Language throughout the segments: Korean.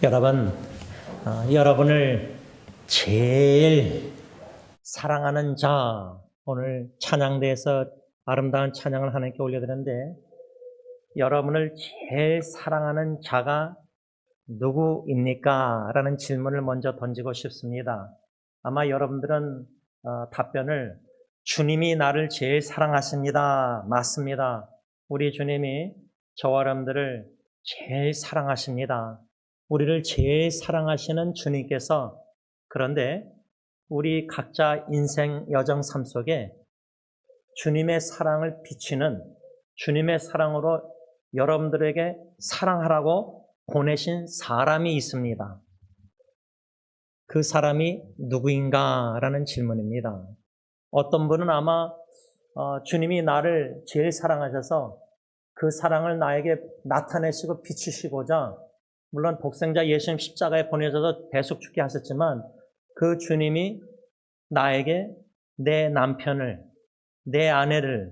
여러분, 여러분을 제일 사랑하는 자, 오늘 찬양대에서 아름다운 찬양을 하나님께 올려드렸는데, 여러분을 제일 사랑하는 자가 누구입니까? 라는 질문을 먼저 던지고 싶습니다. 아마 여러분들은 답변을 주님이 나를 제일 사랑하십니다. 맞습니다. 우리 주님이 저와 여러분들을 제일 사랑하십니다. 우리를 제일 사랑하시는 주님께서, 그런데 우리 각자 인생 여정 삶 속에 주님의 사랑을 비치는, 주님의 사랑으로 여러분들에게 사랑하라고 보내신 사람이 있습니다. 그 사람이 누구인가? 라는 질문입니다. 어떤 분은 아마 주님이 나를 제일 사랑하셔서 그 사랑을 나에게 나타내시고 비추시고자, 물론 독생자 예수님 십자가에 보내셔서 대속 죽게 하셨지만, 그 주님이 나에게 내 남편을, 내 아내를,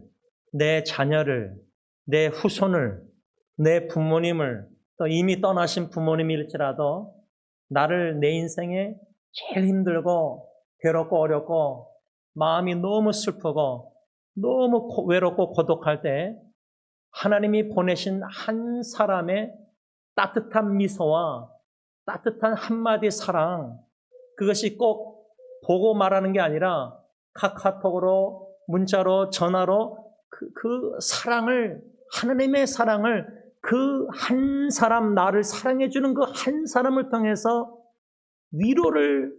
내 자녀를, 내 후손을, 내 부모님을, 또 이미 떠나신 부모님일지라도 나를 내 인생에 제일 힘들고 괴롭고 어렵고 마음이 너무 슬프고 너무 외롭고 고독할 때 하나님이 보내신 한 사람의 따뜻한 미소와 따뜻한 한마디 사랑, 그것이 꼭 보고 말하는 게 아니라 카카오톡으로, 문자로, 전화로 그 사랑을, 하나님의 사랑을 그 한 사람, 나를 사랑해주는 그 한 사람을 통해서 위로를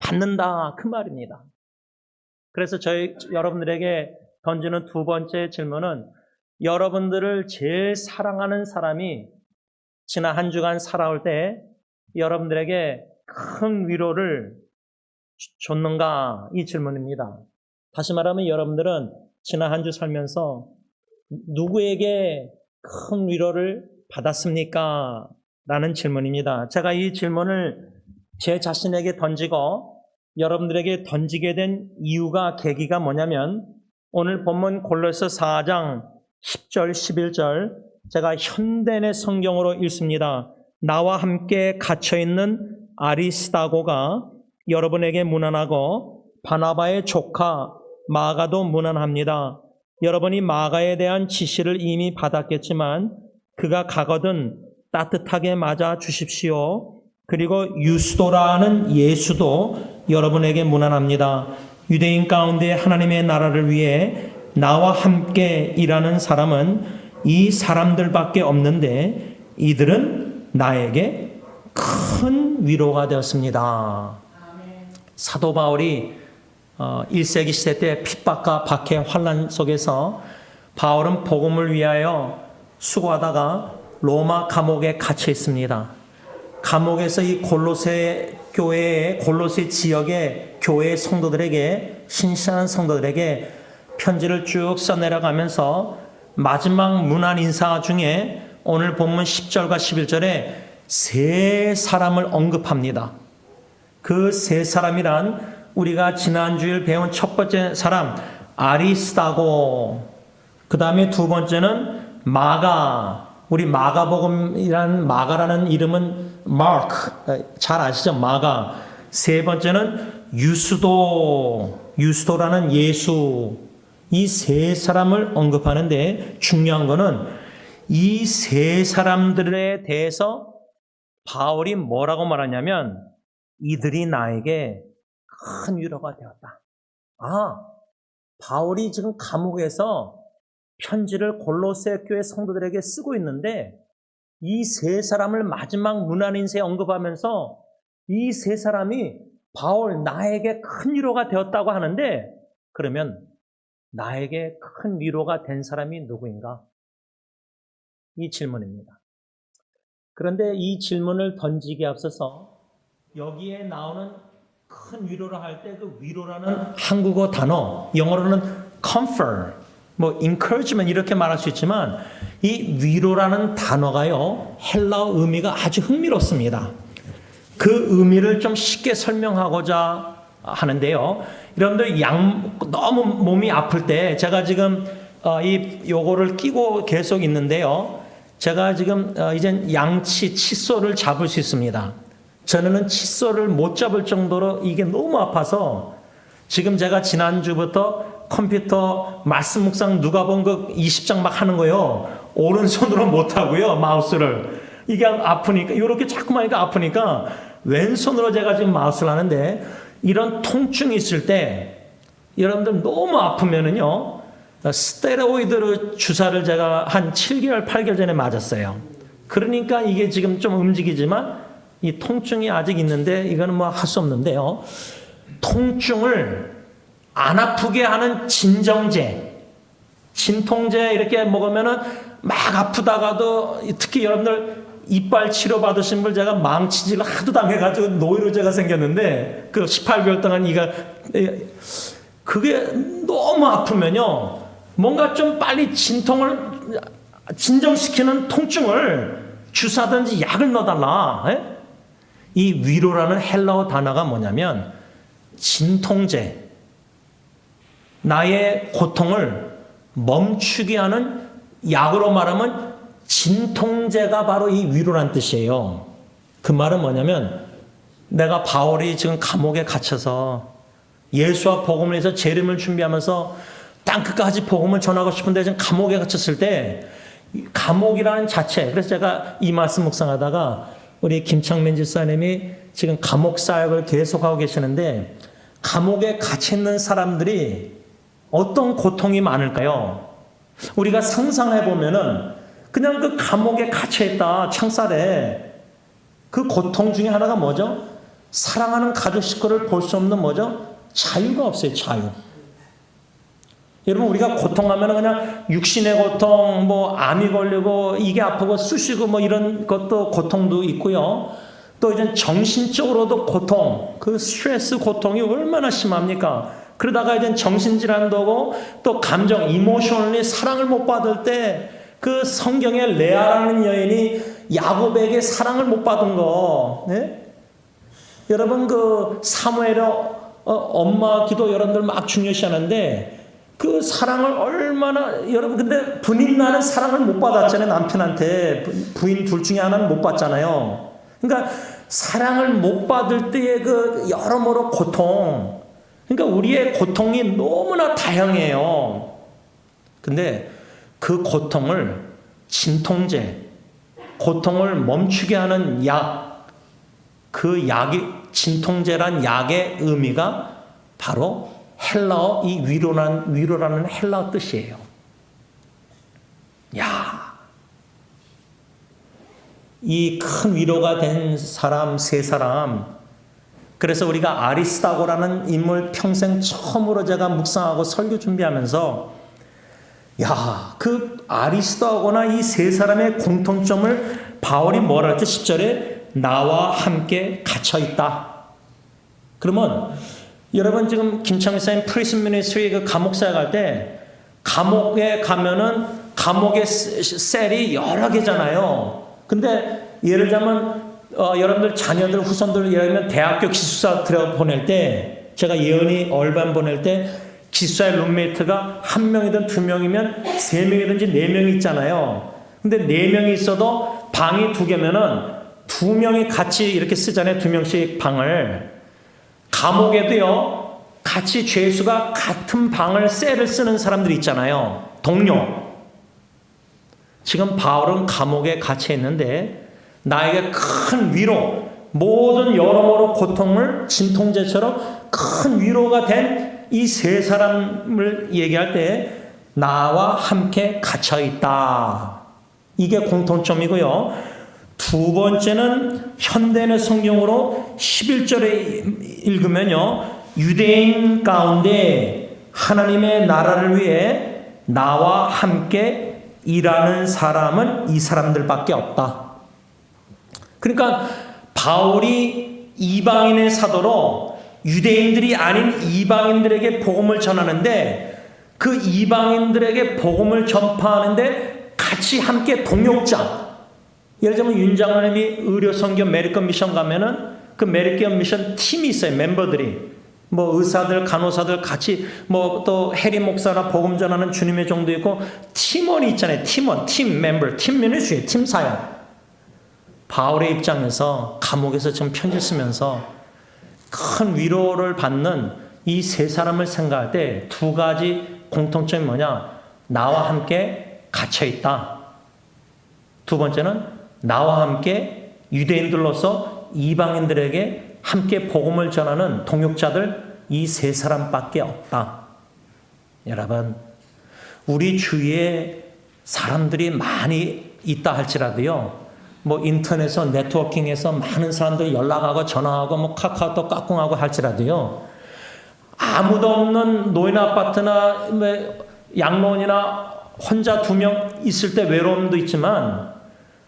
받는다, 그 말입니다. 그래서 여러분들에게 던지는 두 번째 질문은, 여러분들을 제일 사랑하는 사람이 지난 한 주간 살아올 때 여러분들에게 큰 위로를 줬는가? 이 질문입니다. 다시 말하면 여러분들은 지난 한 주 살면서 누구에게 큰 위로를 받았습니까? 라는 질문입니다. 제가 이 질문을 제 자신에게 던지고 여러분들에게 던지게 된 이유가, 계기가 뭐냐면, 오늘 본문 골로새 4장 10절, 11절, 제가 현대의 성경으로 읽습니다. 나와 함께 갇혀있는 아리스다고가 여러분에게 문안하고 바나바의 조카 마가도 문안합니다. 여러분이 마가에 대한 지시를 이미 받았겠지만 그가 가거든 따뜻하게 맞아 주십시오. 그리고 유스도라는 예수도 여러분에게 문안합니다. 유대인 가운데 하나님의 나라를 위해 나와 함께 일하는 사람은 이 사람들밖에 없는데 이들은 나에게 큰 위로가 되었습니다. 사도 바울이 1세기 시대 때 핍박과 박해 환난 속에서 바울은 복음을 위하여 수고하다가 로마 감옥에 갇혀 있습니다. 감옥에서 이 골로새 교회의, 골로새 지역의 교회 성도들에게, 신실한 성도들에게 편지를 쭉 써내려가면서 마지막 문안 인사 중에 오늘 본문 10절과 11절에 세 사람을 언급합니다. 그 세 사람이란 우리가 지난주일 배운 첫 번째 사람 아리스다고, 그 다음에 두 번째는 마가, 우리 마가복음이라는 마가라는 이름은 마크, 잘 아시죠? 마가. 세 번째는 유스도라는 예수. 이 세 사람을 언급하는데 중요한 거는 이 세 사람들에 대해서 바울이 뭐라고 말하냐면, 이들이 나에게 큰 위로가 되었다. 바울이 지금 감옥에서 편지를 골로새 교회 성도들에게 쓰고 있는데 이 세 사람을 마지막 문안 인사에 언급하면서 이 세 사람이 바울, 나에게 큰 위로가 되었다고 하는데, 그러면 나에게 큰 위로가 된 사람이 누구인가? 이 질문입니다. 그런데 이 질문을 던지기에 앞서서 여기에 나오는 큰 위로를 할 때 그 위로라는 한국어 단어, 영어로는 comfort, encouragement 이렇게 말할 수 있지만 이 위로라는 단어가요, 헬라어 의미가 아주 흥미롭습니다. 그 의미를 좀 쉽게 설명하고자 하는데요. 여러분들 너무 몸이 아플 때, 제가 지금 요거를 끼고 계속 있는데요. 제가 지금 이젠 양치 칫솔을 잡을 수 있습니다. 전에는 칫솔을 못 잡을 정도로 이게 너무 아파서 지금 제가 지난주부터 컴퓨터 말씀 묵상 누가 본 그 20장 막 하는 거요. 오른손으로 못 하고요. 마우스를. 이게 아프니까 이렇게 자꾸만 하니까 아프니까 왼손으로 제가 지금 마우스를 하는데 이런 통증이 있을 때 여러분들 너무 아프면은요. 스테로이드 주사를 제가 한 7개월, 8개월 전에 맞았어요. 그러니까 이게 지금 좀 움직이지만 이 통증이 아직 있는데 이거는 뭐 할 수 없는데요. 통증을 안 아프게 하는 진정제, 진통제 이렇게 먹으면은 막 아프다가도 특히 여러분들 이빨 치료 받으신 분 제가 망치질을 하도 당해가지고 노이로제가 생겼는데 그 18개월 동안 이가 그게 너무 아프면요. 뭔가 좀 빨리 진정시키는 통증을 주사든지 약을 넣어달라. 이 위로라는 헬라어 단어가 뭐냐면 진통제, 나의 고통을 멈추게 하는 약으로 말하면 진통제가 바로 이 위로란 뜻이에요. 그 말은 뭐냐면 내가 바울이 지금 감옥에 갇혀서 예수와 복음을 위해서 재림을 준비하면서 땅끝까지 복음을 전하고 싶은데 지금 감옥에 갇혔을 때 감옥이라는 자체, 그래서 제가 이 말씀 묵상하다가 우리 김창민 집사님이 지금 감옥 사역을 계속하고 계시는데 감옥에 갇혀있는 사람들이 어떤 고통이 많을까요? 우리가 상상해 보면은 그냥 그 감옥에 갇혀있다 창살에 그 고통 중에 하나가 뭐죠? 사랑하는 가족 식구를 볼 수 없는 뭐죠? 자유가 없어요. 자유. 여러분 우리가 고통하면 그냥 육신의 고통, 뭐 암이 걸리고 이게 아프고 쑤시고 뭐 이런 것도 고통도 있고요. 또 이제 정신적으로도 고통, 그 스트레스 고통이 얼마나 심합니까? 그러다가 이제 정신질환도 오고 또 감정, 이모셔널리 사랑을 못 받을 때 그 성경의 레아라는 여인이 야곱에게 사랑을 못 받은 거, 네? 여러분 그 사무엘의 엄마 기도 여러분들 막 중요시하는데 그 사랑을 얼마나 여러분 근데 부인 나는 사랑을 못 받았잖아요. 남편한테 부인 둘 중에 하나는 못 받잖아요. 그러니까 사랑을 못 받을 때의 그 여러모로 고통, 그러니까 우리의 고통이 너무나 다양해요. 근데 그 고통을 진통제, 고통을 멈추게 하는 약, 그 약이 진통제란 약의 의미가 바로 헬라어 이 위로라는 헬라어 뜻이에요. 야, 이 큰 위로가 된 사람 세 사람. 그래서 우리가 아리스다고라는 인물 평생 처음으로 제가 묵상하고 설교 준비하면서 그 아리스다고나 이 세 사람의 공통점을 바울이 뭐라 했죠? 10절에 나와 함께 갇혀 있다. 그러면 여러분 지금 김창민 사님 프리즌 미니스트리 그 감옥 사역할 때 감옥에 가면은 감옥의 셀이 여러 개잖아요. 근데 예를 들자면 여러분들 자녀들 후손들 예를 들면 대학교 기숙사 들여보낼 때 제가 예언이 얼반 보낼 때 기숙사의 룸메이트가 한 명이든 두 명이면 세 명이든지 네 명이 있잖아요. 근데 네 명이 있어도 방이 두 개면은 두 명이 같이 이렇게 쓰잖아요. 두 명씩 방을. 감옥에도요, 같이 죄수가 같은 방을 셀을 쓰는 사람들이 있잖아요. 동료. 지금 바울은 감옥에 갇혀 있는데 나에게 큰 위로, 모든 여러모로 고통을 진통제처럼 큰 위로가 된 이 세 사람을 얘기할 때 나와 함께 갇혀 있다. 이게 공통점이고요. 두 번째는 현대인의 성경으로 11절에 읽으면요. 유대인 가운데 하나님의 나라를 위해 나와 함께 일하는 사람은 이 사람들밖에 없다. 그러니까 바울이 이방인의 사도로 유대인들이 아닌 이방인들에게 복음을 전하는데 그 이방인들에게 복음을 전파하는데 같이 함께 동역자. 예를 들면 윤 장로님이 의료선교 메리컨 미션 가면은 그 메리컨 미션 팀이 있어요. 멤버들이. 뭐 의사들, 간호사들 같이 뭐 또 해리 목사나 복음 전하는 주님의 종도 있고 팀원이 있잖아요. 팀원, 팀 멤버, 팀 미니스트리, 팀 사역. 바울의 입장에서 감옥에서 지금 편지 쓰면서 큰 위로를 받는 이 세 사람을 생각할 때 두 가지 공통점이 뭐냐? 나와 함께 갇혀 있다. 두 번째는 나와 함께 유대인들로서 이방인들에게 함께 복음을 전하는 동역자들 이 세 사람밖에 없다. 여러분, 우리 주위에 사람들이 많이 있다 할지라도요. 뭐 인터넷에서 네트워킹해서 많은 사람들 연락하고 전화하고 뭐 카카오톡 까꿍하고 할지라도요. 아무도 없는 노인 아파트나 양로원이나 혼자 2명 있을 때 외로움도 있지만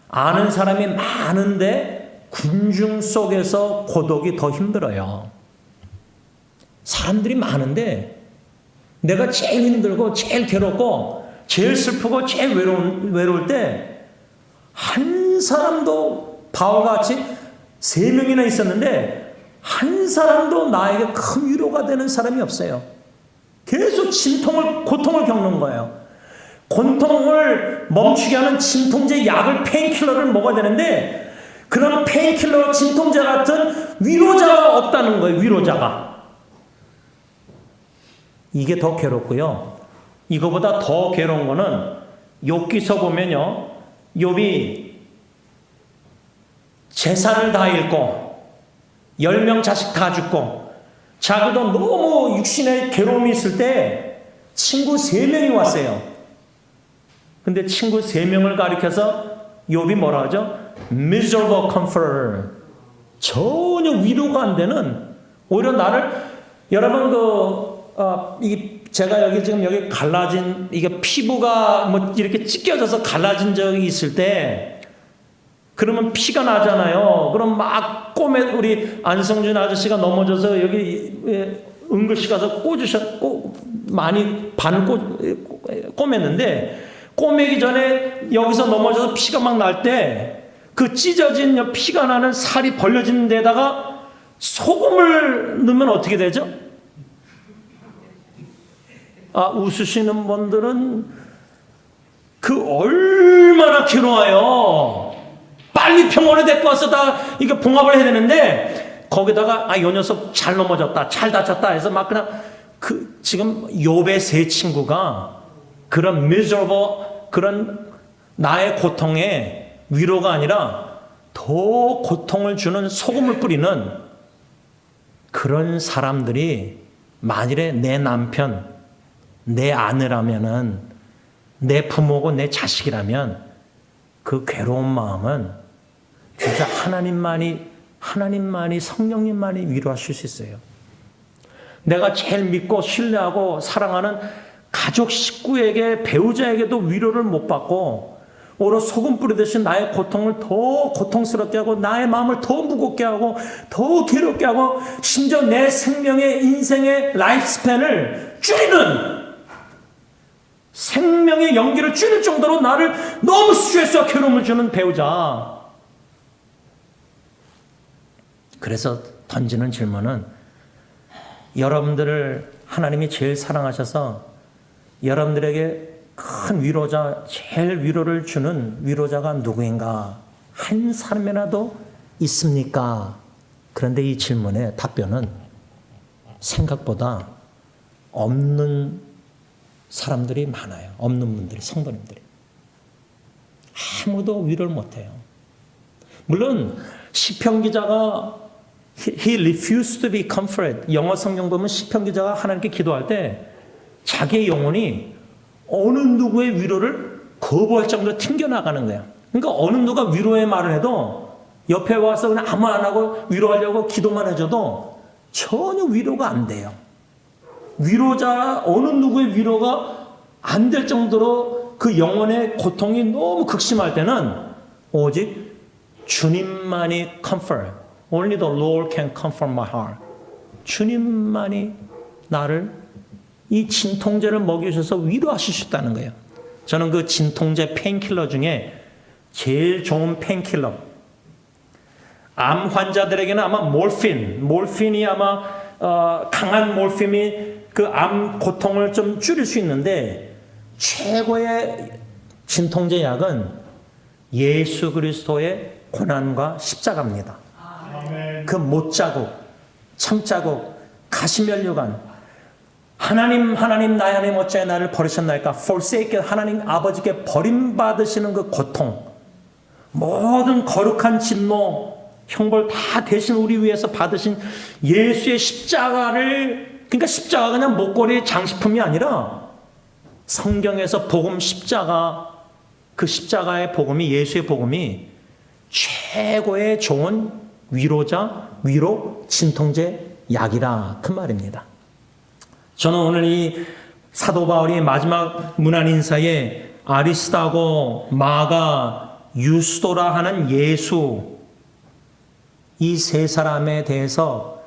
아는 사람이 많은데 군중 속에서 고독이 더 힘들어요. 사람들이 많은데 내가 제일 힘들고 제일 괴롭고 제일 슬프고 제일 외로울 때 한 사람도 바울과 같이 3명이나 있었는데 한 사람도 나에게 큰 위로가 되는 사람이 없어요. 계속 고통을 겪는 거예요. 고통을 멈추게 하는 진통제 약을 페인킬러를 먹어야 되는데 그런 페인킬러 진통제 같은 위로자가 없다는 거예요. 위로자가. 이게 더 괴롭고요. 이거보다 더 괴로운 거는 욥기서 보면요. 욥이 재산을 다 잃고 10명 자식 다 죽고 자기도 너무 육신의 괴로움이 있을 때 친구 3명이 왔어요. 근데 친구 3명을 가리켜서 욥이 뭐라 하죠? Miserable comforter. 전혀 위로가 안 되는, 오히려 나를, 여러분 제가 여기 지금 여기 갈라진, 이게 피부가 뭐 이렇게 찢겨져서 갈라진 적이 있을 때, 그러면 피가 나잖아요. 그럼 막 우리 안성준 아저씨가 넘어져서 여기 응급실 가서 많이 꼬맸는데, 꼬매기 전에 여기서 넘어져서 피가 막 날 때, 그 찢어진 피가 나는 살이 벌려진 데다가 소금을 넣으면 어떻게 되죠? 웃으시는 분들은 그 얼마나 괴로워요. 빨리 병원에 데리고 와서 이거 봉합을 해야 되는데 거기다가 요 녀석 잘 넘어졌다, 잘 다쳤다 해서 막 그냥 지금 욥의 3 친구가 그런 miserable, 그런 나의 고통에 위로가 아니라 더 고통을 주는 소금을 뿌리는 그런 사람들이 만일에 내 남편, 내 아내라면은, 내 부모고 내 자식이라면 그 괴로운 마음은 진짜 하나님만이 성령님만이 위로하실 수 있어요. 내가 제일 믿고 신뢰하고 사랑하는 가족 식구에게, 배우자에게도 위로를 못 받고 오히려 소금 뿌리듯이 나의 고통을 더 고통스럽게 하고 나의 마음을 더 무겁게 하고 더 괴롭게 하고 심지어 내 생명의, 인생의 라이프 스팬을 줄이는, 생명의 연기를 줄일 정도로 나를 너무 스트레스와 괴로움을 주는 배우자. 그래서 던지는 질문은, 여러분들을 하나님이 제일 사랑하셔서 여러분들에게 큰 위로자, 제일 위로를 주는 위로자가 누구인가? 한 사람이라도 있습니까? 그런데 이 질문의 답변은 생각보다 없는 사람들이 많아요. 없는 분들이, 성도님들이. 아무도 위로를 못해요. 물론 시편 기자가 He refused to be comforted. 영어 성경 보면 시편 기자가 하나님께 기도할 때 자기의 영혼이 어느 누구의 위로를 거부할 정도로 튕겨나가는 거야. 그러니까 어느 누가 위로의 말을 해도 옆에 와서 그냥 아무 안 하고 위로하려고 기도만 해줘도 전혀 위로가 안 돼요. 위로자, 어느 누구의 위로가 안 될 정도로 그 영혼의 고통이 너무 극심할 때는 오직 주님만이 comfort. Only the Lord can comfort my heart. 주님만이 나를 이 진통제를 먹이셔서 위로하실 수 있다는 거예요. 저는 그 진통제 페인킬러 중에 제일 좋은 페인킬러, 암 환자들에게는 아마 몰핀이 아마 강한 몰피움이 그 암 고통을 좀 줄일 수 있는데 최고의 진통제 약은 예수 그리스도의 고난과 십자가입니다. 그 못자국, 창자국, 가시면류관, 하나님 나의 하나님 어찌하여 나를 버리셨나이까? forsake, 하나님 아버지께 버림받으시는 그 고통, 모든 거룩한 진노, 형벌 다 대신 우리 위해서 받으신 예수의 십자가를, 그러니까 십자가가 그냥 목걸이 장식품이 아니라 성경에서 복음 십자가, 그 십자가의 복음이, 예수의 복음이 최고의 좋은 위로자, 위로, 진통제, 약이라 그 말입니다. 저는 오늘 이 사도 바울이 마지막 문안 인사에 아리스다고, 마가, 유스도라 하는 예수, 이 세 사람에 대해서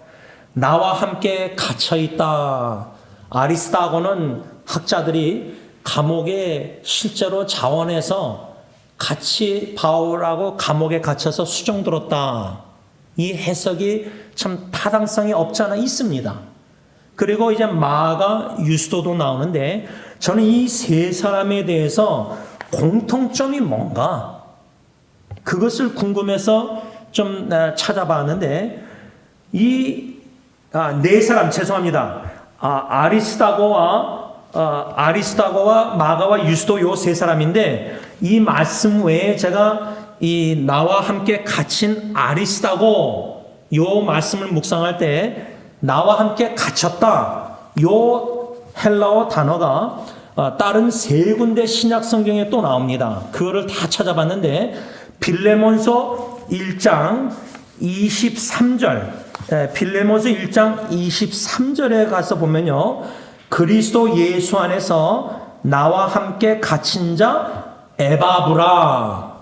나와 함께 갇혀 있다. 아리스다고는 학자들이 감옥에 실제로 자원해서 같이 바울하고 감옥에 갇혀서 수종 들었다. 이 해석이 참 타당성이 없지 않아 있습니다. 그리고 이제 마가, 유스도도 나오는데 저는 이 세 사람에 대해서 공통점이 뭔가 그것을 궁금해서 좀 찾아봤는데 이 네 사람, 죄송합니다. 아리스다고와 마가와 유스도 요 세 사람인데 이 말씀 외에 제가 이 나와 함께 갇힌 아리스다고 요 말씀을 묵상할 때 나와 함께 갇혔다. 요 헬라어 단어가 다른 세 군데 신약 성경에 또 나옵니다. 그거를 다 찾아봤는데 빌레몬서 1장 23절, 빌레몬서 1장 23절에 가서 보면요. 그리스도 예수 안에서 나와 함께 갇힌 자 에바브라.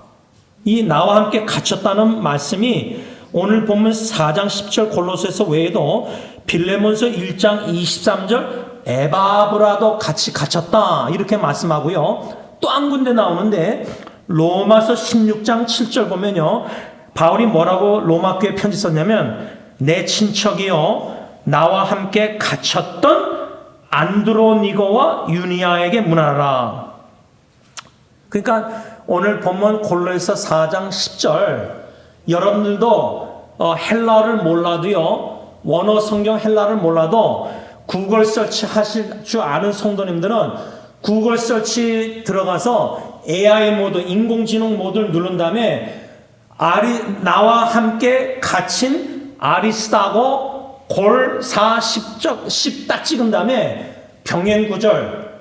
이 나와 함께 갇혔다는 말씀이 오늘 보면 4장 10절 골로새서 외에도 빌레몬서 1장 23절 에바브라도 같이 갇혔다 이렇게 말씀하고요. 또 한 군데 나오는데 로마서 16장 7절 보면요. 바울이 뭐라고 로마 교회 편지 썼냐면 내 친척이요 나와 함께 갇혔던 안드로니고와 유니아에게 문하라. 그러니까 오늘 본문 골로새서 4장 10절 여러분들도 헬라어를 몰라도요. 원어 성경 헬라를 몰라도 구글 서치 하실 줄 아는 성도님들은 구글 서치 들어가서 AI 모드, 인공지능 모드를 누른 다음에 나와 함께 갇힌 아리스다고 골 10 딱 찍은 다음에 병행구절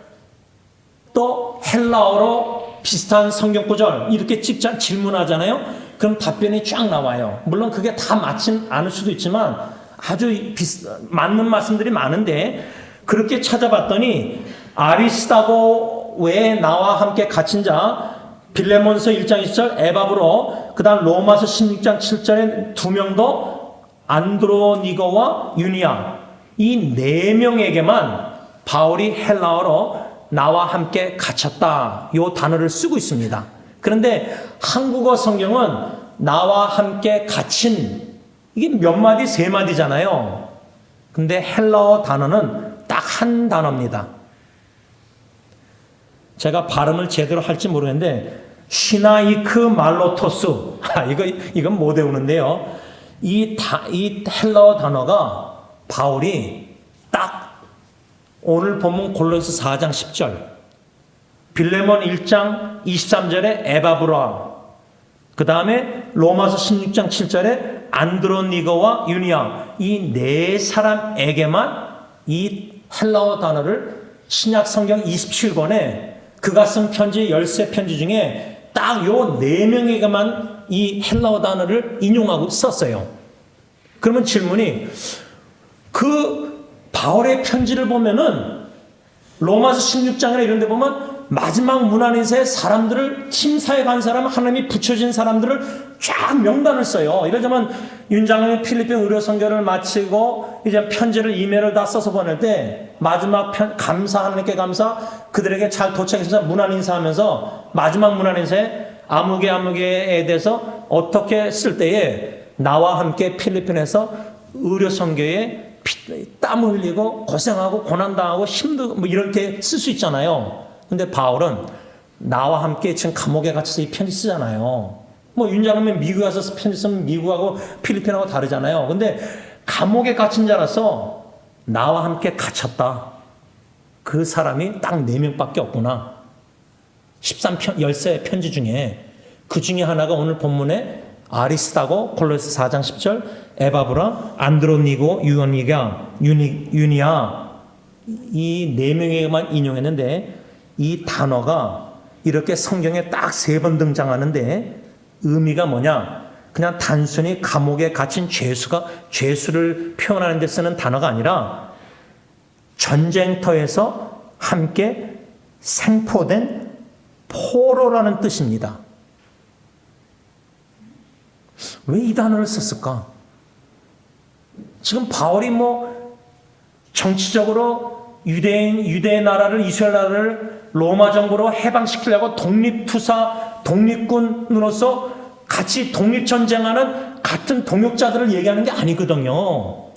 또 헬라어로 비슷한 성경 구절 이렇게 찍자 질문하잖아요. 그럼 답변이 쫙 나와요. 물론 그게 다 맞진 않을 수도 있지만 아주 맞는 말씀들이 많은데 그렇게 찾아봤더니 아리스다고 외에 나와 함께 갇힌 자 빌레몬서 1장 20절 에바브로 그 다음 로마서 16장 7절에 두 명도 안드로니고와 유니아 이 네 명에게만 바울이 헬라어로 나와 함께 갇혔다 이 단어를 쓰고 있습니다. 그런데 한국어 성경은 나와 함께 갇힌 이게 몇 마디 세 마디잖아요. 근데 헬라어 단어는 딱 한 단어입니다. 제가 발음을 제대로 할지 모르겠는데 시나이크 말로토스 이건 못 외우는데요. 이 헬라어 단어가 바울이 딱 오늘 본문 골로새 4장 10절 빌레몬 1장 23절에 에바브라 그 다음에 로마서 16장 7절에 안드로니고와 유니아 이 네 사람에게만 이 헬라어 단어를 신약 성경 27권에 그가 쓴 편지 13편지 중에 딱 요 네 명에게만 이 헬라어 단어를 인용하고 썼어요. 그러면 질문이 그 바울의 편지를 보면은 로마서 16장이나 이런 데 보면 마지막 문안에서의 사람들을 팀사에 간 사람 하나님이 붙여진 사람들을 쫙 명단을 써요. 이러자면 윤장님이 필리핀 의료 선교를 마치고 이제 편지를 이메일을 다 써서 보낼 때 마지막 감사 하나님께 감사 그들에게 잘 도착해서 문안 인사하면서 마지막 문안 인사에 아무개에 대해서 어떻게 쓸 때에 나와 함께 필리핀에서 의료 선교에 땀 흘리고 고생하고 고난당하고 힘도 뭐 이렇게 쓸 수 있잖아요. 근데 바울은 나와 함께 지금 감옥에 갇혀서 이 편지 쓰잖아요. 뭐 윤장님은 미국에 가서 편지 쓰면 미국하고 필리핀하고 다르잖아요. 근데 감옥에 갇힌 자라서 나와 함께 갇혔다. 그 사람이 딱 4명밖에 없구나. 13 편지 중에 그 중에 하나가 오늘 본문에 아리스다고 골로새 4장 10절 에바브라 안드로니고 유니아 이 4명에게만 인용했는데 이 단어가 이렇게 성경에 딱 3번 등장하는데 의미가 뭐냐? 그냥 단순히 감옥에 갇힌 죄수를 표현하는 데 쓰는 단어가 아니라 전쟁터에서 함께 생포된 포로라는 뜻입니다. 왜 이 단어를 썼을까? 지금 바울이 뭐 정치적으로 유대 나라를 이스라엘 나라를 로마 정부로 해방시키려고 독립군으로서 같이 독립전쟁하는 같은 동역자들을 얘기하는 게 아니거든요.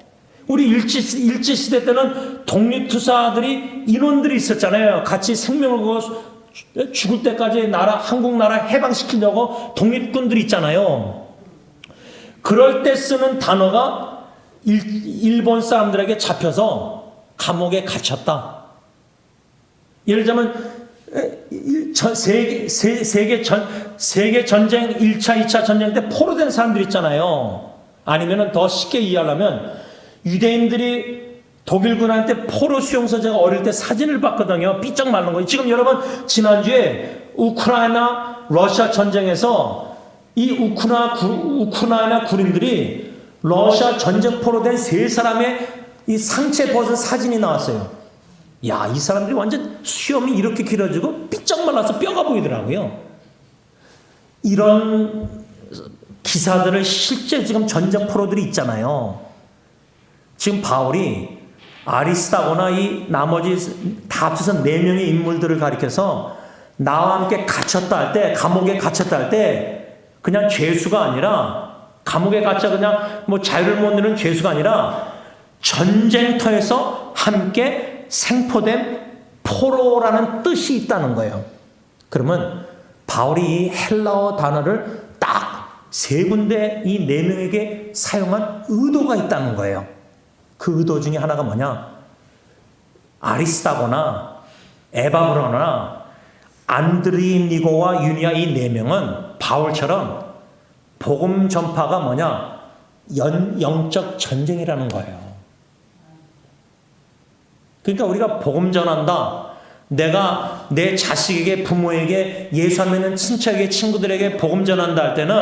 우리 일제시대 때는 독립투사들이 인원들이 있었잖아요. 같이 생명을 걸고 죽을 때까지 한국 나라 해방시키려고 독립군들이 있잖아요. 그럴 때 쓰는 단어가 일본 사람들에게 잡혀서 감옥에 갇혔다. 예를 들자면 세계 전쟁 1차, 2차 전쟁 때 포로된 사람들 있잖아요. 아니면 더 쉽게 이해하려면 유대인들이 독일군한테 포로 수용소 제가 어릴 때 사진을 봤거든요. 삐쩍 마른 거예요. 지금 여러분 지난주에 우크라이나 러시아 전쟁에서 이 우크라이나 군인들이 러시아 전쟁 포로된 3사람의 이 상체 벗은 사진이 나왔어요. 야, 이 사람들이 완전 수염이 이렇게 길어지고 삐쩍 말라서 뼈가 보이더라고요. 이런 기사들을 실제 지금 전쟁 포로들이 있잖아요. 지금 바울이 아리스다고나 이 나머지 다 합쳐서 4명의 인물들을 가리켜서 나와 함께 갇혔다 할 때, 감옥에 갇혔다 할 때 그냥 죄수가 아니라 감옥에 갇혀 그냥 뭐 자유를 못 누리는 죄수가 아니라 전쟁터에서 함께 생포된 포로라는 뜻이 있다는 거예요. 그러면 바울이 이 헬라어 단어를 딱 3군데 이 4명에게 사용한 의도가 있다는 거예요. 그 의도 중에 하나가 뭐냐? 아리스다거나 에바브로나 안드리니고와 유니아 이 4명은 바울처럼 복음 전파가 뭐냐? 영적 전쟁이라는 거예요. 그러니까 우리가 복음 전한다. 내가 내 자식에게, 부모에게, 예수 안 믿는 친척에게, 친구들에게 복음 전한다 할 때는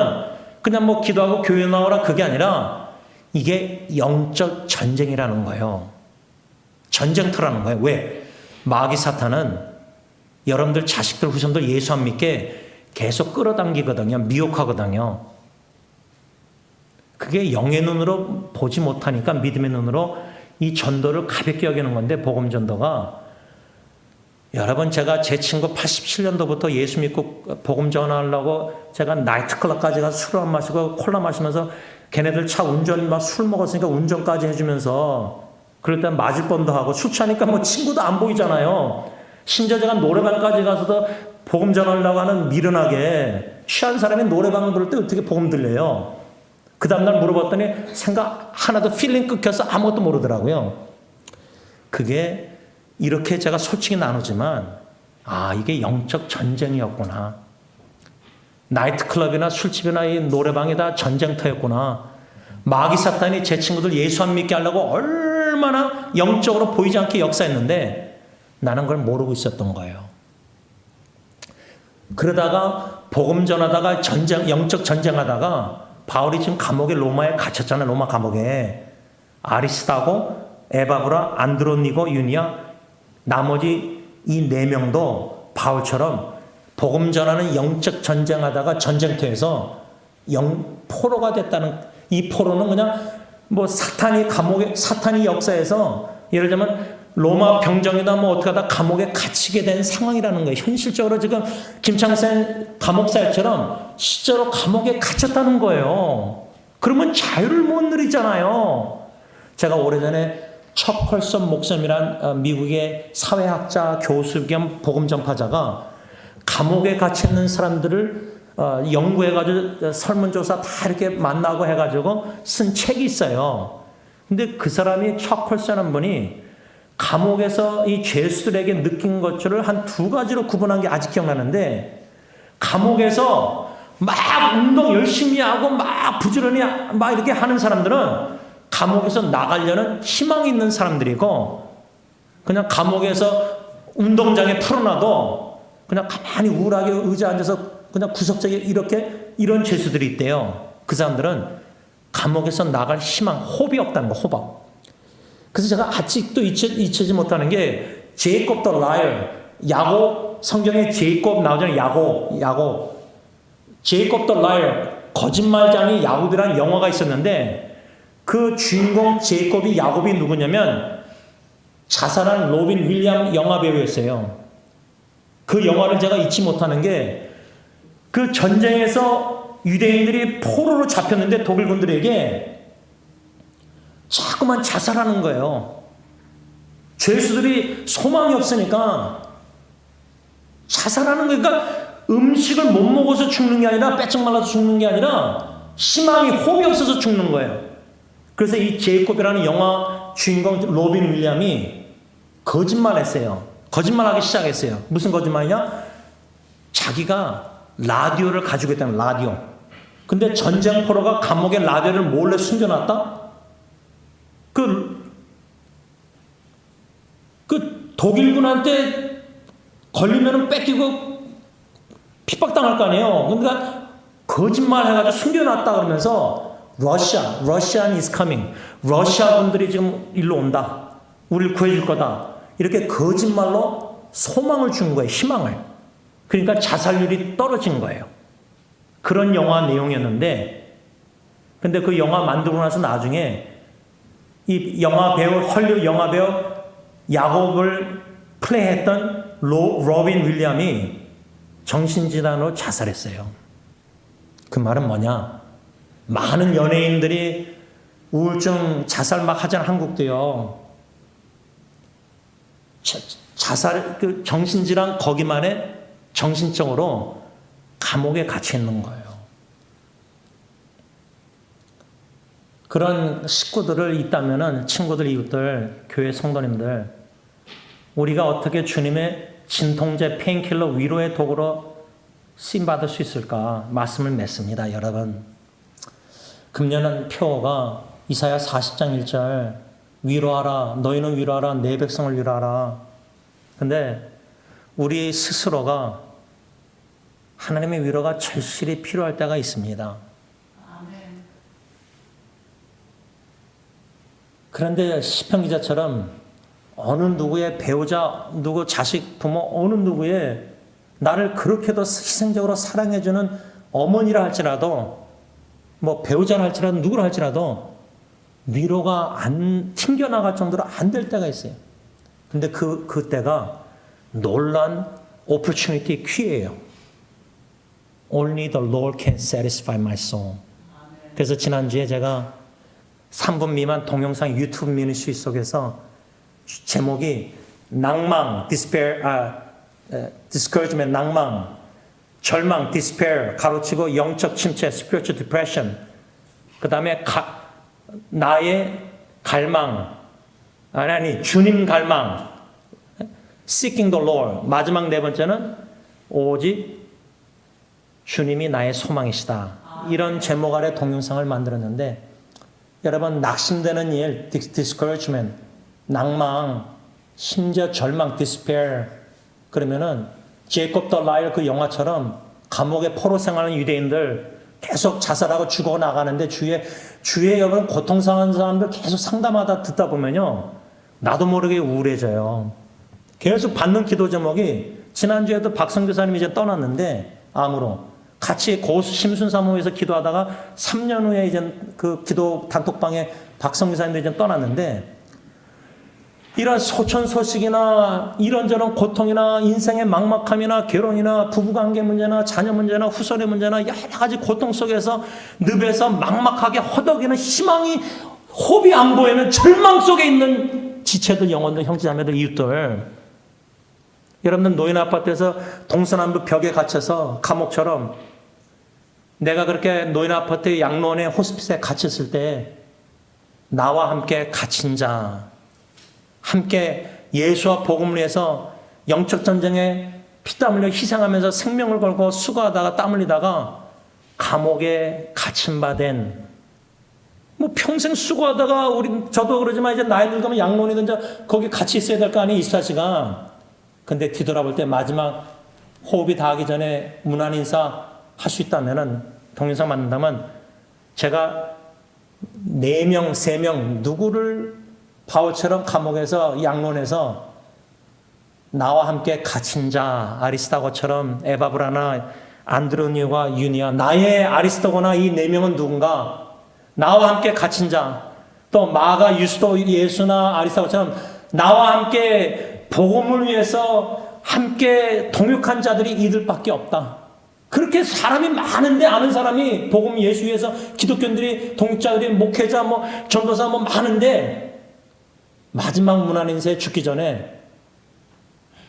그냥 뭐 기도하고 교회 나오라 그게 아니라 이게 영적 전쟁이라는 거예요. 전쟁터라는 거예요. 왜? 마귀 사탄은 여러분들 자식들, 후손들 예수 안 믿게 계속 끌어당기거든요. 미혹하거든요. 그게 영의 눈으로 보지 못하니까 믿음의 눈으로 이 전도를 가볍게 여기는 건데, 복음 전도가. 여러분, 제가 제 친구 87년도부터 예수 믿고 복음 전하려고 제가 나이트클럽까지 가서 술 안 마시고 콜라 마시면서 걔네들 차 운전 막 술 먹었으니까 운전까지 해주면서 그럴 땐 맞을 뻔도 하고 술 취하니까 뭐 친구도 안 보이잖아요. 심지어 제가 노래방까지 가서도 복음 전하려고 하는 미련하게 취한 사람이 노래방 부를 때 어떻게 복음 들려요? 그 다음날 물어봤더니 생각 하나도 필링 끊겨서 아무것도 모르더라고요. 그게 이렇게 제가 솔직히 나누지만 이게 영적 전쟁이었구나. 나이트클럽이나 술집이나 이 노래방이 다 전쟁터였구나. 마귀 사탄이 제 친구들 예수 안 믿게 하려고 얼마나 영적으로 보이지 않게 역사했는데 나는 그걸 모르고 있었던 거예요. 그러다가 복음 전하다가 영적 전쟁하다가 바울이 지금 감옥에 로마에 갇혔잖아요. 로마 감옥에. 아리스다고 에바브라 안드로니고 유니아 나머지 이 4명도 바울처럼 복음 전하는 영적 전쟁하다가 전쟁터에서 포로가 됐다는, 이 포로는 그냥 뭐 사탄이 역사에서 예를 들면 로마 병정이다 뭐 어떻게 하다 감옥에 갇히게 된 상황이라는 거예요. 현실적으로 지금 김창생 감옥살처럼 실제로 감옥에 갇혔다는 거예요. 그러면 자유를 못 누리잖아요. 제가 오래전에 척 컬슨 목사님이란 미국의 사회학자, 교수 겸 복음 전파자가 감옥에 갇혀 있는 사람들을 연구해가지고 설문조사 다 이렇게 만나고 해가지고 쓴 책이 있어요. 근데 그 사람이 척 컬슨한 분이 감옥에서 이 죄수들에게 느낀 것들을 한 두 가지로 구분한 게 아직 기억나는데, 감옥에서 막 운동 열심히 하고 막 부지런히 막 이렇게 하는 사람들은 감옥에서 나가려는 희망이 있는 사람들이고, 그냥 감옥에서 운동장에 풀어놔도 그냥 가만히 우울하게 의자에 앉아서 그냥 구석적에 이런 죄수들이 있대요. 그 사람들은 감옥에서 나갈 희망, 호흡이 없다는 거, 호흡. 그래서 제가 아직도 잊히지 못하는 게 제이콥 더 라이어, 야곱, 성경에 제이콥 나오잖아요. 야곱. 제이콥 더 라이어, 거짓말장이 야곱이라는 영화가 있었는데, 그 주인공 제이콥이 야곱이 누구냐면 자살한 로빈 윌리엄 영화배우였어요. 그 영화를 제가 잊지 못하는 게, 그 전쟁에서 유대인들이 포로로 잡혔는데 독일군들에게 자꾸만 자살하는 거예요. 죄수들이 소망이 없으니까 자살하는 거예요. 그러니까 음식을 못 먹어서 죽는 게 아니라, 빼쩍 말라서 죽는 게 아니라 희망이, 호흡이 없어서 죽는 거예요. 그래서 이 제이콥이라는 영화 주인공 로빈 윌리엄이 거짓말했어요. 거짓말하기 시작했어요. 무슨 거짓말이냐? 자기가 라디오를 가지고 있다는, 라디오. 근데 전쟁 포로가 감옥에 라디오를 몰래 숨겨놨다? 그 독일군한테 걸리면은 뺏기고 핍박당할 거 아니에요. 그러니까 거짓말 해가지고 숨겨놨다 그러면서 Russian is coming. 러시아 분들이 지금 일로 온다. 우리를 구해줄 거다. 이렇게 거짓말로 소망을 준 거예요. 희망을. 그러니까 자살률이 떨어진 거예요. 그런 영화 내용이었는데, 근데 그 영화 만들고 나서 나중에 이 영화 배우, 헐리우드 영화 배우 야곱을 플레이했던 로빈 윌리엄이 정신질환으로 자살했어요. 그 말은 뭐냐? 많은 연예인들이 우울증 자살 막 하잖아. 한국도요. 자살, 그 정신질환 거기만에 정신적으로 감옥에 갇혀 있는 거예요. 그런 식구들을 있다면은, 친구들, 이웃들, 교회 성도님들, 우리가 어떻게 주님의 진통제, 페인킬러, 위로의 도구로 쓰임받을 수 있을까 말씀을 맺습니다. 여러분, 금년은 표어가 이사야 40장 1절, 위로하라, 너희는 위로하라, 내 백성을 위로하라. 근데 우리 스스로가 하나님의 위로가 절실히 필요할 때가 있습니다. 그런데 시편 기자처럼 어느 누구의 배우자, 누구 자식, 부모, 어느 누구의 나를 그렇게도 희생적으로 사랑해주는 어머니라 할지라도, 뭐 배우자라 할지라도, 누구라 할지라도 위로가 안 튕겨나갈 정도로 안 될 때가 있어요. 근데 그때가 놀란 opportunity 기회예요. Only the Lord can satisfy my soul. 그래서 지난주에 제가 3분 미만 동영상 유튜브 미니스트리 속에서 제목이 낭망, discouragement, 낭망, 절망, despair, 가로치고 영적 침체, spiritual depression, 그 다음에 나의 갈망, 아니, 주님 갈망, seeking the Lord, 마지막 네 번째는 오직 주님이 나의 소망이시다. 이런 제목 아래 동영상을 만들었는데, 여러분, 낙심되는 일, discouragement, 낭망, 심지어 절망, despair, 그러면은 제이콥 더 라이어 그 영화처럼 감옥에 포로 생활하는 유대인들 계속 자살하고 죽어 나가는데 주위에 여러분 고통상한 사람들 계속 상담하다 듣다 보면요, 나도 모르게 우울해져요. 계속 받는 기도 제목이, 지난주에도 박성교사님이 이제 떠났는데 암으로 같이 고수 심순사모에서 기도하다가 3년 후에 이제 그 기도 단톡방에 박성교사님도 이제 떠났는데, 이런 소천소식이나 이런저런 고통이나 인생의 막막함이나 결혼이나 부부관계 문제나 자녀 문제나 후손의 문제나 여러 가지 고통 속에서 늪에서 막막하게 허덕이는 희망이 호흡이 안 보이는 절망 속에 있는 지체들, 영혼들, 형제자매들, 이웃들. 여러분들 노인 아파트에서 동서남북 벽에 갇혀서 감옥처럼 내가 그렇게 노인 아파트 양로원의 호스피스에 갇혔을 때 나와 함께 갇힌 자, 함께 예수와 복음을 위해서 영적 전쟁에 피땀 흘려 희생하면서 생명을 걸고 수고하다가 땀 흘리다가 감옥에 갇힌 바 된, 뭐 평생 수고하다가 저도 그러지만 이제 나이 들면 양로원이든지 거기 같이 있어야 될 거 아니에요, 24시간. 근데 뒤돌아볼 때 마지막 호흡이 닿기 전에 문안 인사 할 수 있다면은, 동영상 만든다면 제가 4명, 3명 누구를 바울처럼 감옥에서 양론에서 나와 함께 갇힌 자, 아리스타고처럼 에바브라나 안드로니오와 유니아, 나의 아리스토거나 이 4명은 누군가, 나와 함께 갇힌 자, 또 마가, 유스도, 예수나 아리스타고처럼 나와 함께 복음을 위해서 함께 동역한 자들이 이들밖에 없다. 그렇게 사람이 많은데, 아는 사람이 복음 예수 위해서 기독교인들이, 동역자들이, 목회자, 전도사 많은데 마지막 문안 인사에 죽기 전에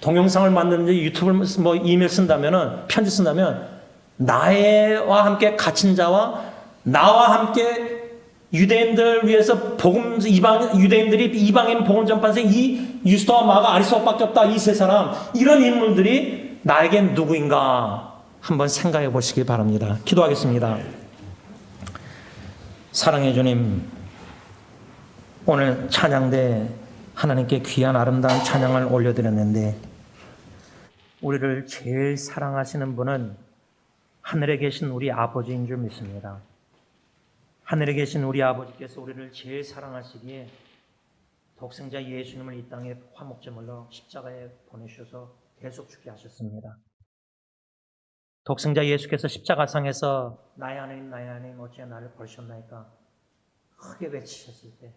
동영상을 만드는지 유튜브를 이메일 쓴다면은, 편지 쓴다면, 나와 함께 갇힌 자와 나와 함께 유대인들 위해서 복음, 유대인들이 이방인 복음 전파생 이 유스도와 마가 아리스도밖에 없다. 이 세 사람, 이런 인물들이 나에겐 누구인가 한번 생각해 보시기 바랍니다. 기도하겠습니다. 사랑해 주님, 오늘 찬양대 하나님께 귀한 아름다운 찬양을 올려드렸는데, 우리를 제일 사랑하시는 분은 하늘에 계신 우리 아버지인 줄 믿습니다. 하늘에 계신 우리 아버지께서 우리를 제일 사랑하시기에 독생자 예수님을 이 땅에 화목제물로 십자가에 보내셔서 계속 죽게 하셨습니다. 독생자 예수께서 십자가상에서 나의 하나님, 나의 하나님, 어찌 나를 버리셨나이까 크게 외치셨을 때,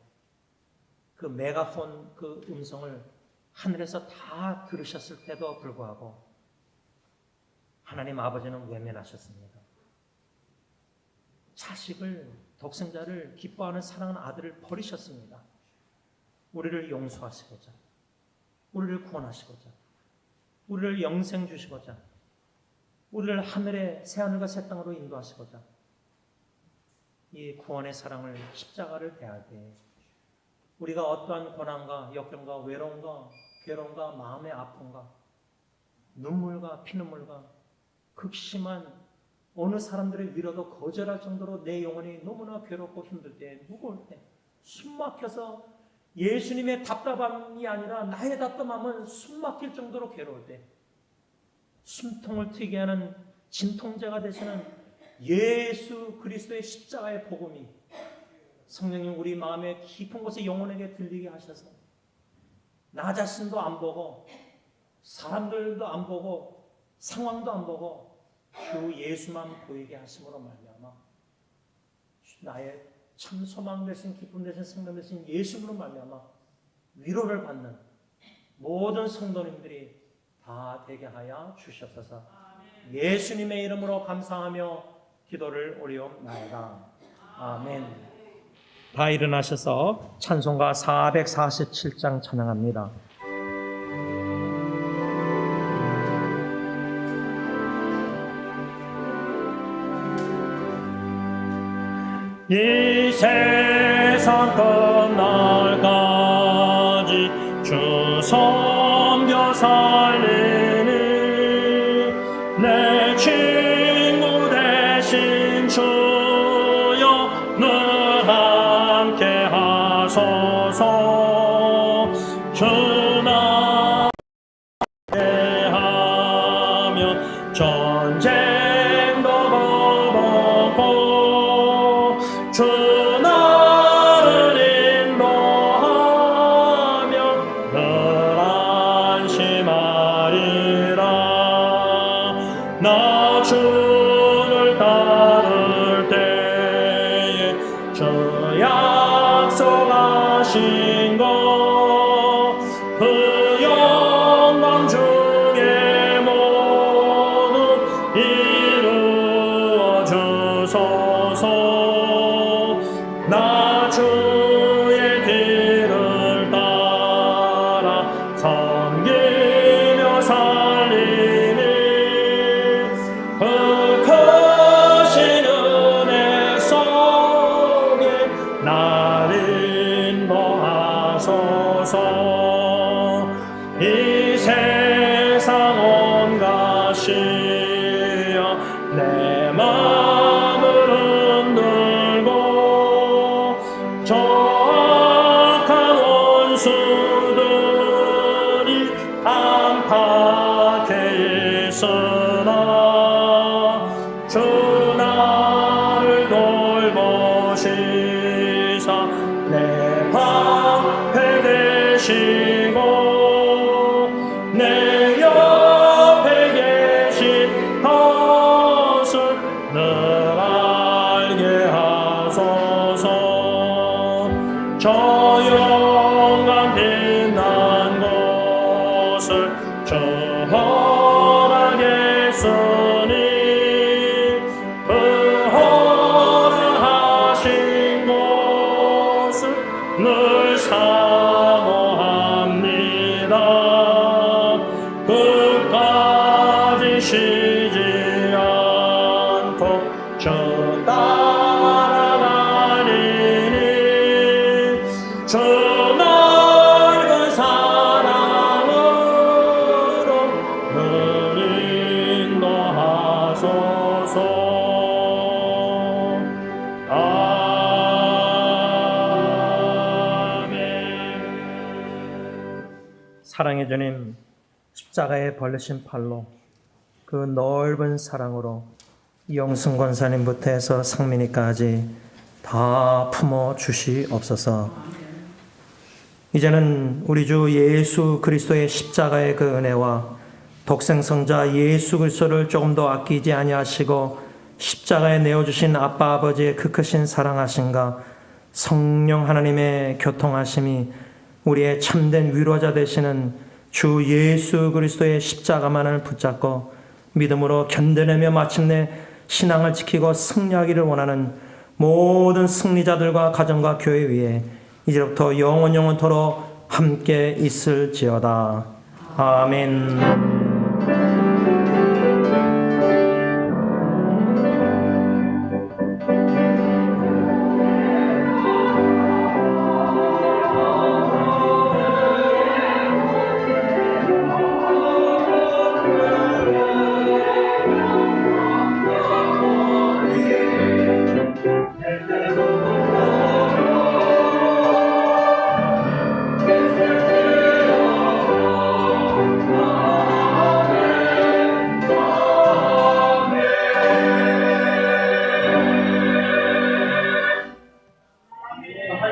그 메가폰 그 음성을 하늘에서 다 들으셨을 때도 불구하고 하나님 아버지는 외면하셨습니다. 자식을, 독생자를 기뻐하는 사랑하는 아들을 버리셨습니다. 우리를 용서하시고자, 우리를 구원하시고자, 우리를 영생 주시고자, 우리를 하늘의 새하늘과 새 땅으로 인도하시고자 이 구원의 사랑을, 십자가를 대할 때 우리가 어떠한 고난과 역경과 외로움과 괴로움과 마음의 아픔과 눈물과 피눈물과 극심한 어느 사람들의 위로도 거절할 정도로 내 영혼이 너무나 괴롭고 힘들 때, 무거울 때, 숨 막혀서 예수님의 답답함이 아니라 나의 답답함은 숨 막힐 정도로 괴로울 때, 숨통을 트이게 하는 진통제가 되시는 예수 그리스도의 십자가의 복음이 성령님 우리 마음의 깊은 곳에 영혼에게 들리게 하셔서 나 자신도 안 보고 사람들도 안 보고 상황도 안 보고 주 예수만 보이게 하심으로 말미암아 나의 참 소망 되신, 기쁨 되신, 생명 되신 예수로 말미암아 위로를 받는 모든 성도님들이 다 되게 하여 주시옵소서. 예수님의 이름으로 감사하며 기도를 올리옵나이다. 아멘. 다 일어나셔서 찬송가 447장 찬양합니다. 이 세상 끝날까지 주 섬겨 살리니 내 친구 되신 주여 늘 함께 하소서. 주나 함께 하며 전쟁도 거먹고 주 나를 인도하며 늘 안심하리라. 나 주를 따를 때에 주 약속하신 것 그 영광 중에 모두 이루어 주소서. 나 주 인도하소서. 이 세상 온 것이여 내 마음을 흔들고 악한 원수들이 안팎에 있으나 주 나를 돌보시사 내 방패 되시고 내 옆에 계신 것을 늘 알게 하소서. 조용한 빛난 곳을 주 허락했으니 그 허락하신 곳을 늘 사모합니다. 끝까지 쉬지 않고 주 따라가리니 주 넓은 사랑으로 늘 인도하소서. 아멘. 사랑의 주님, 십자가에 벌리신 팔로 그 넓은 사랑으로 영승 권사님부터 해서 상민이까지 다 품어 주시옵소서. 이제는 우리 주 예수 그리스도의 십자가의 그 은혜와 독생성자 예수 그리스도를 조금 더 아끼지 아니하시고 십자가에 내어주신 아빠 아버지의 그 크신 사랑하심과 성령 하나님의 교통하심이 우리의 참된 위로자 되시는 주 예수 그리스도의 십자가만을 붙잡고 믿음으로 견뎌내며 마침내 신앙을 지키고 승리하기를 원하는 모든 승리자들과 가정과 교회 위에 이제부터 영원토록 함께 있을지어다. 아멘.